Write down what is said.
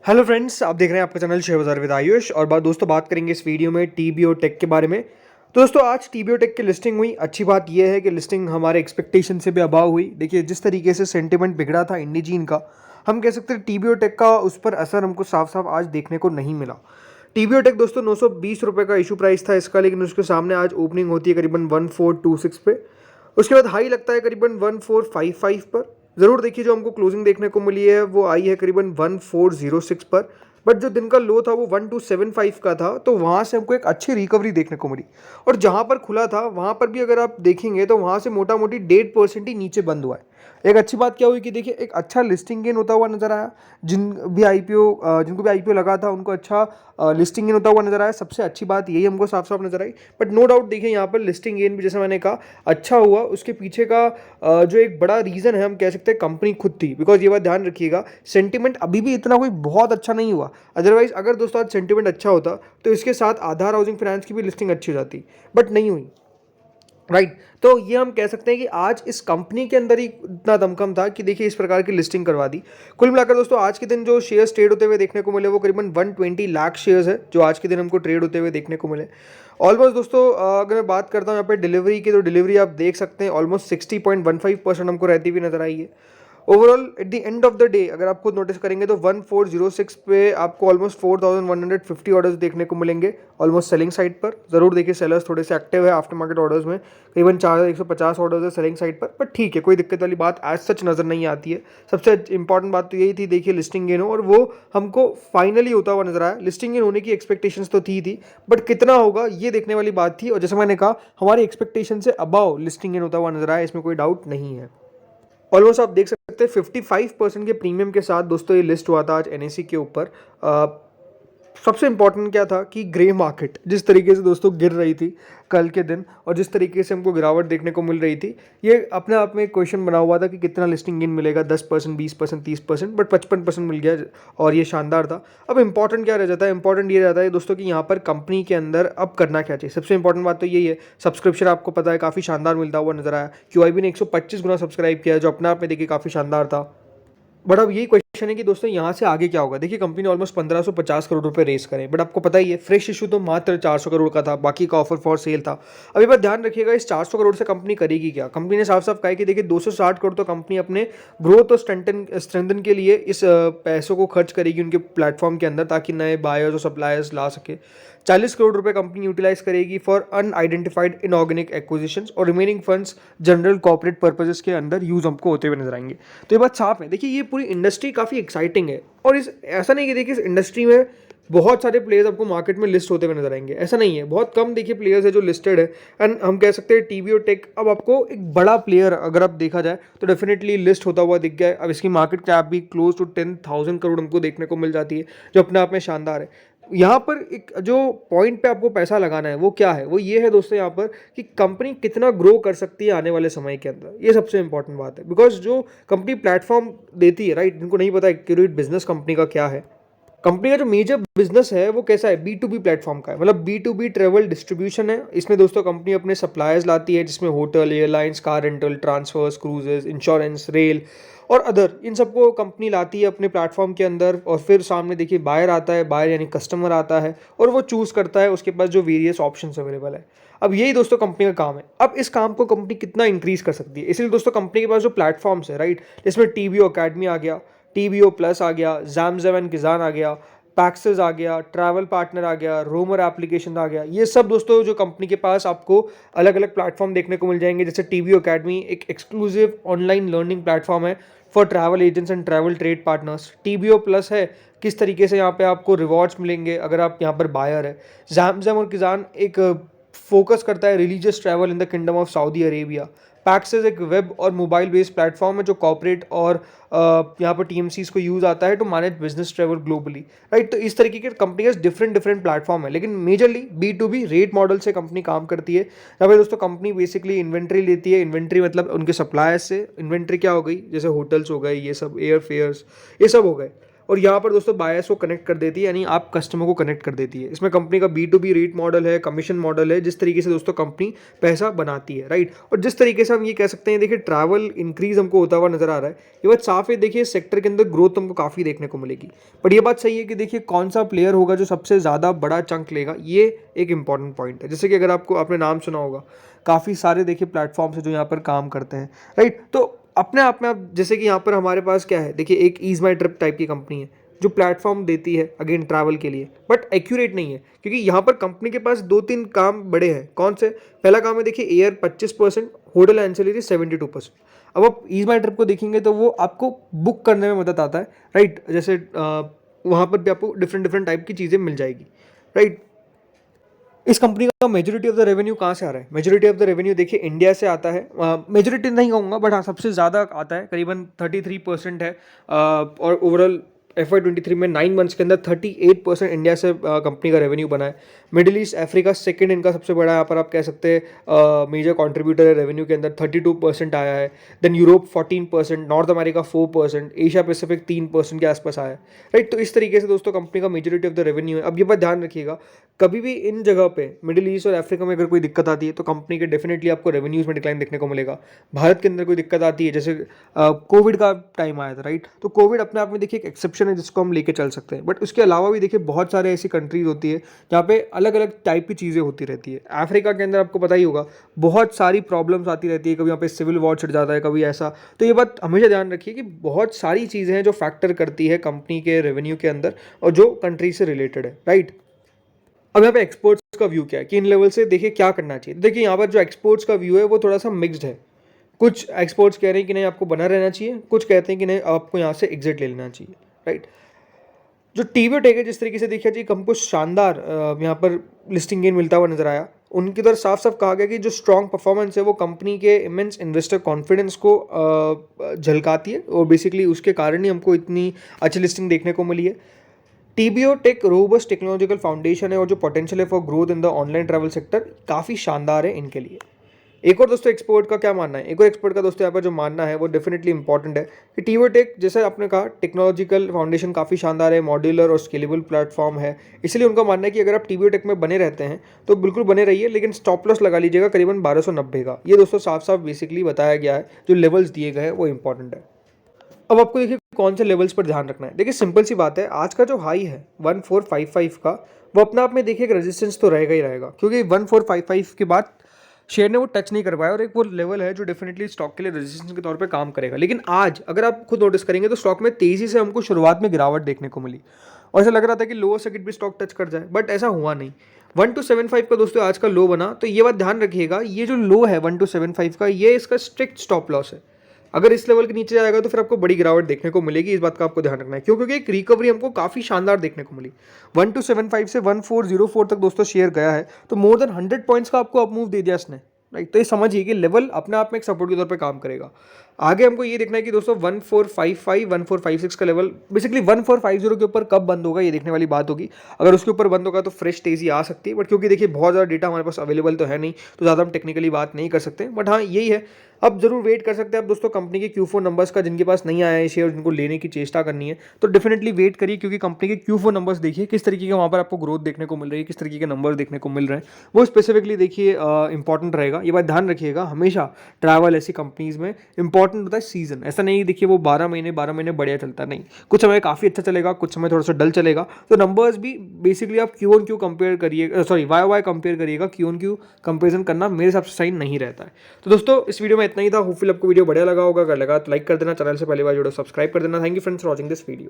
Hello friends, आप देख रहे हैं आपका चैनल शेयर बाजार विद आयुष। और बात करेंगे इस वीडियो में टीबीओ टेक के बारे में। तो दोस्तों, आज टीबीओ टेक की लिस्टिंग हुई। अच्छी बात यह है कि लिस्टिंग हमारे एक्सपेक्टेशन से भी अबाव हुई। देखिए, जिस तरीके से सेंटिमेंट बिगड़ा था इंडिजीन का, हम कह सकते हैं टीबीओ टेक का उस पर असर हमको साफ साफ आज देखने को नहीं मिला। टीबीओ टेक दोस्तों 920 रुपये का इशू प्राइस था इसका, लेकिन उसके सामने आज ओपनिंग होती है करीबन 1426 पे। उसके बाद हाई लगता है करीबन 1455 पर। ज़रूर देखिए, जो हमको क्लोजिंग देखने को मिली है वो आई है करीबन 1406 पर। बट जो दिन का लो था वो 1275 का था, तो वहाँ से हमको एक अच्छी रिकवरी देखने को मिली। और जहाँ पर खुला था वहाँ पर भी अगर आप देखेंगे तो वहाँ से मोटा मोटी 1.5% ही नीचे बंद हुआ है। एक अच्छी बात क्या हुई कि देखिए, एक अच्छा लिस्टिंग गेन होता हुआ नजर आया। जिनको भी आईपीओ लगा था उनको अच्छा लिस्टिंग गेन होता हुआ नजर आया। सबसे अच्छी बात यही हमको साफ साफ नजर आई। बट नो डाउट देखिए, यहाँ पर लिस्टिंग गेन भी जैसे मैंने कहा अच्छा हुआ। उसके पीछे का जो एक बड़ा रीज़न है, हम कह सकते हैं कंपनी खुद थी। बिकॉज ये बात ध्यान रखिएगा, सेंटिमेंट अभी भी इतना कोई बहुत अच्छा नहीं हुआ। अदरवाइज अगर दोस्तों आज सेंटिमेंट अच्छा होता तो इसके साथ आधार हाउसिंग फाइनेंस की भी लिस्टिंग अच्छी हो जाती, बट नहीं हुई। राइट तो ये हम कह सकते हैं कि आज इस कंपनी के अंदर ही इतना दमखम था कि देखिए इस प्रकार की लिस्टिंग करवा दी। कुल मिलाकर दोस्तों, आज के दिन जो शेयर्स ट्रेड होते हुए देखने को मिले वो करीबन 120 लाख शेयर्स है जो आज के दिन हमको ट्रेड होते हुए देखने को मिले। ऑलमोस्ट दोस्तों, अगर मैं बात करता हूँ यहाँ पे डिलीवरी की, तो डिलीवरी आप देख सकते हैं ऑलमोस्ट 60.15% हमको रहती हुई नजर आई है। Overall at the end of the day अगर आप खुद नोटिस करेंगे तो 1406 पे आपको ऑलमोस्ट 4150 ऑर्डर्स देखने को मिलेंगे ऑलमोस्ट सेलिंग साइड पर। जरूर देखिए, सेलर्स थोड़े से एक्टिव है आफ्टर मार्केट ऑर्डर्स में। करीबन 4150 ऑर्डर्स है सेलिंग साइड पर ठीक है, कोई दिक्कत वाली बात एज सच नजर नहीं आती है। सबसे इंपॉर्टेंट बात तो यही थी, देखिए लिस्टिंग गेन हो, और वो हमको फाइनली होता हुआ नजर आया। लिस्टिंग गेन होने की एक्सपेक्टेशंस तो थी, बट कितना होगा ये देखने वाली बात थी। और जैसे मैंने कहा, हमारी एक्सपेक्टेशन से अबाव लिस्टिंग गेन होता हुआ नजर आया, इसमें कोई डाउट नहीं है। ऑलमोस्ट आप देख सकते हैं 55% के प्रीमियम के साथ दोस्तों ये लिस्ट हुआ था आज एनएसई के ऊपर। सबसे इंपॉर्टेंट क्या था कि ग्रे मार्केट जिस तरीके से दोस्तों गिर रही थी कल के दिन, और जिस तरीके से हमको गिरावट देखने को मिल रही थी, ये अपने आप में एक क्वेश्चन बना हुआ था कि कितना लिस्टिंग गेन मिलेगा, 10%, 20%, 30%, बट 55% मिल गया और ये शानदार था। अब इंपॉर्टेंट क्या रह जाता है? इंपॉर्टेंट ये रहता है दोस्तों कि यहाँ पर कंपनी के अंदर अब करना क्या चाहिए। सबसे इंपॉर्टेंट बात तो यही है, सब्सक्रिप्शन आपको पता है काफ़ी शानदार मिलता हुआ नजर आया। क्यूआईबी ने 125 गुना सब्सक्राइब किया, जो अपने आप में देखिए काफ़ी शानदार था। बट अब यही क्वेश्चन है कि दोस्तों यहाँ से आगे क्या होगा। देखिए, कंपनी ने ऑलमोस्ट 1550 करोड़ रुपए रेस करे, बट आपको पता ही है फ्रेश इशू तो मात्र 400 करोड़ का था, बाकी का ऑफर फॉर सेल था। अभी बात ध्यान रखिएगा, इस 400 करोड़ से कंपनी करेगी क्या। कंपनी ने साफ साफ कहा कि देखिए 260 करोड़ तो कंपनी अपने ग्रोथ और स्ट्रेंथन के लिए इस पैसों को खर्च करेगी उनके प्लेटफॉर्म के अंदर, ताकि नए बायर्स और सप्लायर्स ला सके। 40 करोड़ रुपए कंपनी यूटिलाइज करेगी फॉर अनआइडेंटिफाइड इनऑर्गेनिक एक्विजिशंस, और remaining funds general corporate purposes के अंदर यूज हमको होते हुए नजर आएंगे। तो ये बात साफ है। देखिए, ये पूरी इंडस्ट्री काफ़ी एक्साइटिंग है, और इस ऐसा नहीं कि देखिए इस इंडस्ट्री में बहुत सारे प्लेयर्स आपको मार्केट में लिस्ट होते हुए नजर आएंगे, ऐसा नहीं है। बहुत कम देखिए प्लेयर्स है जो लिस्टेड है। एंड हम कह सकते हैं टीबीओ टेक अब आपको एक बड़ा प्लेयर अगर आप देखा जाए तो डेफिनेटली लिस्ट होता हुआ दिख गया है। अब इसकी मार्केट कैप भी क्लोज टू 10,000 करोड़ हमको देखने को मिल जाती है, जो अपने आप में शानदार है। यहाँ पर एक जो पॉइंट पे आपको पैसा लगाना है वो क्या है, वो ये है दोस्तों यहाँ पर कि कंपनी कितना ग्रो कर सकती है आने वाले समय के अंदर। ये सबसे इंपॉर्टेंट बात है, बिकॉज जो कंपनी प्लेटफॉर्म देती है, राइट, जिनको नहीं पता एक्यूरेट बिजनेस कंपनी का क्या है। कंपनी का जो मेजर बिजनेस है वो कैसा है, बी टू बी प्लेटफॉर्म का है, मतलब B to B travel distribution है। इसमें दोस्तों कंपनी अपने सप्लायर्स लाती है, जिसमें hotel, airlines, car rental, transfers, cruises, insurance, rail और अदर, इन सबको कंपनी लाती है अपने प्लेटफॉर्म के अंदर। और फिर सामने देखिए बायर आता है, बायर यानी कस्टमर आता है, और वो चूज करता है उसके पास जो वेरियस ऑप्शंस अवेलेबल है। अब यही दोस्तों कंपनी का काम है। अब इस काम को कंपनी कितना इंक्रीज कर सकती है, इसलिए दोस्तों कंपनी के पास जो प्लेटफॉर्म्स है, राइट, इसमें टीबीओ अकेडमी आ गया, टीबीओ प्लस आ गया, जैमजेम एंड किजान आ गया, पैक्सेस आ गया, ट्रैवल पार्टनर आ गया, रोमर एप्लीकेशन आ गया। ये सब दोस्तों जो कंपनी के पास आपको अलग अलग प्लेटफॉर्म देखने को मिल जाएंगे। जैसे टीबीओ अकेडमी एक एक्सक्लूसिव ऑनलाइन लर्निंग प्लेटफॉर्म है for travel agents and travel trade partners. TBO plus है किस तरीके से यहाँ पे आपको रिवॉर्ड्स मिलेंगे अगर आप यहाँ पर बायर है। जैमजेम और किजान एक फोकस करता है religious travel in the kingdom of Saudi Arabia. Paxes एक वेब और मोबाइल बेस्ड प्लेटफॉर्म है जो कॉर्पोरेट और यहाँ पर टीएमसीज को यूज आता है to manage business travel globally, right. तो इस तरीके के कंपनी के डिफरेंट डिफरेंट प्लेटफॉर्म है, लेकिन majorly B to B rate model से कंपनी काम करती है। यहाँ पे दोस्तों कंपनी बेसिकली इन्वेंट्री लेती है। इन्वेंट्री मतलब उनके सप्लायर्स से। इन्वेंट्री क्या हो गई, जैसे होटल्स हो गए, ये सब एयर फेयर्स, ये सब हो गए। और यहाँ पर दोस्तों बायर्स को कनेक्ट कर देती है, यानी आप कस्टमर को कनेक्ट कर देती है। इसमें कंपनी का B2B रेट मॉडल है, कमीशन मॉडल है, जिस तरीके से दोस्तों कंपनी पैसा बनाती है, राइट। और जिस तरीके से हम ये कह सकते हैं, देखिए ट्रैवल इंक्रीज हमको होता हुआ नजर आ रहा है, ये बात साफ है। देखिए सेक्टर के अंदर ग्रोथ हमको काफ़ी देखने को मिलेगी, बट ये बात सही है कि देखिए कौन सा प्लेयर होगा जो सबसे ज़्यादा बड़ा चंक लेगा, ये एक इंपॉर्टेंट पॉइंट है। जैसे कि अगर आपने नाम सुना होगा, काफ़ी सारे देखिए प्लेटफॉर्म्स है जो यहाँ पर काम करते हैं, राइट। तो अपने आप में आप जैसे कि यहाँ पर हमारे पास क्या है, देखिए एक ईज माई ट्रिप टाइप की कंपनी है जो प्लेटफॉर्म देती है अगेन ट्रैवल के लिए, बट एक्यूरेट नहीं है, क्योंकि यहाँ पर कंपनी के पास 2-3 काम बड़े हैं। कौन से? पहला काम है देखिए एयर 25%, होटल एंसिलरी 72%। अब आप ईज माई ट्रिप को देखेंगे तो वो आपको बुक करने में मदद आता है, राइट। जैसे वहाँ पर भी आपको डिफरेंट टाइप की चीज़ें मिल जाएगी, राइट। इस कंपनी का मेजोरिटी ऑफ द रेवेन्यू कहाँ से आ रहा है? मेजोरिटी ऑफ द रेवेन्यू देखिए इंडिया से आता है। मेजोरिटी नहीं कहूँगा, बट हाँ सबसे ज़्यादा आता है, करीबन 33% है। और ओवरऑल FY23 में 9 मंथ्स के अंदर 38% इंडिया से कंपनी का रेवेन्यू बना है। मिडिल ईस्ट अफ्रीका सेकंड इनका सबसे बड़ा, यहाँ पर आप कह सकते हैं मेजर कंट्रीब्यूटर है रेवेन्यू के अंदर, 32% आया है। Then Europe 14%, North America 4%, Asia Pacific 3% के आसपास आया है, राइट। तो इस तरीके से दोस्तों कंपनी का मेजोरिटी ऑफ द रेवेन्यू है। अब ये बात ध्यान रखिएगा, कभी भी इन जगह पे मिडिल ईस्ट और अफ्रीका में अगर कोई दिक्कत आती है तो कंपनी के डेफिनेटली आपको रेवेन्यूज में डिक्लाइन देखने को मिलेगा। भारत के अंदर कोई दिक्कत आती है, जैसे कोविड का टाइम आया था, राइट। तो कोविड अपने आप में देखिए एक एक्सेप्शन है जिसको हम लेके चल सकते हैं, बट उसके अलावा भी देखिए बहुत सारे ऐसी कंट्रीज होती है जहाँ पे अलग अलग टाइप की चीज़ें होती रहती है। अफ्रीका के अंदर आपको पता ही होगा बहुत सारी प्रॉब्लम्स आती रहती है, कभी यहाँ पे सिविल वॉर छिड़ जाता है, कभी ऐसा। तो ये बात हमेशा ध्यान रखिए कि बहुत सारी चीज़ें हैं जो फैक्टर करती है कंपनी के रेवेन्यू के अंदर और जो कंट्री से रिलेटेड है, राइट। अब यहाँ पे एक्सपोर्ट्स का व्यू क्या है कि इन लेवल से देखिए क्या करना चाहिए। देखिए यहाँ पर जो एक्सपोर्ट्स का व्यू है वो थोड़ा सा मिक्स्ड है। कुछ एक्सपोर्ट्स कह रहे हैं कि नहीं आपको बना रहना चाहिए, कुछ कहते हैं कि नहीं आपको यहाँ से एग्जिट ले लेना चाहिए, राइट। जो टीवीओ टेक है, जिस तरीके से देखिए जी हमको शानदार यहाँ पर लिस्टिंग गेन मिलता हुआ नजर आया। उनकी तरफ साफ साफ कहा गया कि जो स्ट्रॉन्ग परफॉर्मेंस है वो कंपनी के इमेंस इन्वेस्टर कॉन्फिडेंस को झलकाती है, और बेसिकली उसके कारण ही हमको इतनी अच्छी लिस्टिंग देखने को मिली है। TBO tech robust technological foundation है और जो पोटेंशियल है for growth in the online travel sector काफ़ी शानदार है इनके लिए। एक और दोस्तों एक्सपोर्ट का क्या मानना है, एक और एक्सपोर्ट का दोस्तों यहाँ पर जो मानना है वो डेफिनेटली इंपॉर्टेंट है कि टीबीओ टेक जैसे आपने कहा टेक्नोलॉजिकल फाउंडेशन काफ़ी शानदार है, मॉड्यूलर और स्केलेबल प्लेटफॉर्म है। इसलिए उनका मानना है कि अगर आप टीबीओ टेक में बने रहते हैं तो बिल्कुल बने रहिए, लेकिन स्टॉप लॉस लगा लीजिएगा करीबन 1290 का। ये दोस्तों साफ साफ बेसिकली बताया गया है, जो लेवल्स दिए गए हैं वो इंपॉर्टेंट है। अब आपको देखिए कौन से लेवल्स पर ध्यान रखना है। देखिए सिंपल सी बात है, आज का जो हाई है 1455 का, वो अपने आप में देखिए एक रेजिस्टेंस तो रहेगा ही रहेगा, क्योंकि 1455 के बाद शेयर ने वो टच नहीं कर पाया, और एक वो लेवल है जो डेफिनेटली स्टॉक के लिए रेजिस्टेंस के तौर पे काम करेगा। लेकिन आज अगर आप खुद नोटिस करेंगे तो स्टॉक में तेजी से हमको शुरुआत में गिरावट देखने को मिली, और ऐसा लग रहा था कि लोअर सर्किट भी स्टॉक टच कर जाए, बट ऐसा हुआ नहीं। 1275 का दोस्तों आज का लो बना, तो ये बात ध्यान रखिएगा, ये जो लो है 1275 का, ये इसका स्ट्रिक्ट स्टॉप लॉस है। अगर इस लेवल के नीचे जाएगा तो फिर आपको बड़ी गिरावट देखने को मिलेगी, इस बात का आपको ध्यान रखना है। क्यों? क्योंकि एक रिकवरी हमको काफ़ी शानदार देखने को मिली। 1275 से 1404 तक दोस्तों शेयर गया है, तो मोर देन 100 पॉइंट्स का आपको अप मूव दे दिया इसने, राइट। तो ये समझिए कि लेवल अपने आप में एक सपोर्ट के तौर पे काम करेगा। आगे हमको ये देखना है कि दोस्तों 1455 1456 का लेवल, बेसिकली 1450 के ऊपर कब बंद होगा ये देखने वाली बात होगी। अगर उसके ऊपर बंद होगा तो फ्रेश तेजी आ सकती है, बट क्योंकि देखिए बहुत ज़्यादा डेटा हमारे पास अवेलेबल तो है नहीं, तो ज़्यादा हम टेक्निकली बात नहीं कर सकते। बट हाँ यही है, अब जरूर वेट कर सकते हैं आप दोस्तों कंपनी के Q4 नंबर्स का, जिनके पास नहीं आया है शेयर, जिनको लेने की चेष्टा करनी है तो डेफिनेटली वेट करिए, क्योंकि कंपनी के Q4 नंबर्स देखिए किस तरीके के वहाँ पर आपको ग्रोथ देखने को मिल रही है, किस तरीके के नंबर देखने को मिल रहे हैं, वो स्पेसिफिकली देखिए इंपॉर्टेंट रहेगा। ये बात ध्यान रखिएगा, हमेशा ट्रैवल ऐसी कंपनीज में इंपॉर्टेंट होता है सीजन। ऐसा नहीं देखिए वो 12 महीने बढ़िया चलता नहीं, कुछ समय काफ़ी अच्छा चलेगा, कुछ समय थोड़ा सा डल चलेगा। तो नंबर्स भी बेसिकली आप Q-on-Q कंपेयर करिए, सॉरी Y-on-Y कंपेयर करिएगा, Q-on-Q कंपेरिजन करना मेरे हिसाब से सही नहीं रहता है। तो दोस्तों इस वीडियो में इतना ही था, होपफुल आपको वीडियो बढ़िया लगा होगा। अगर लगा तो लाइक कर देना, चैनल से पहली बार जुड़ो सब्सक्राइब कर देना। Thank you friends for watching this video.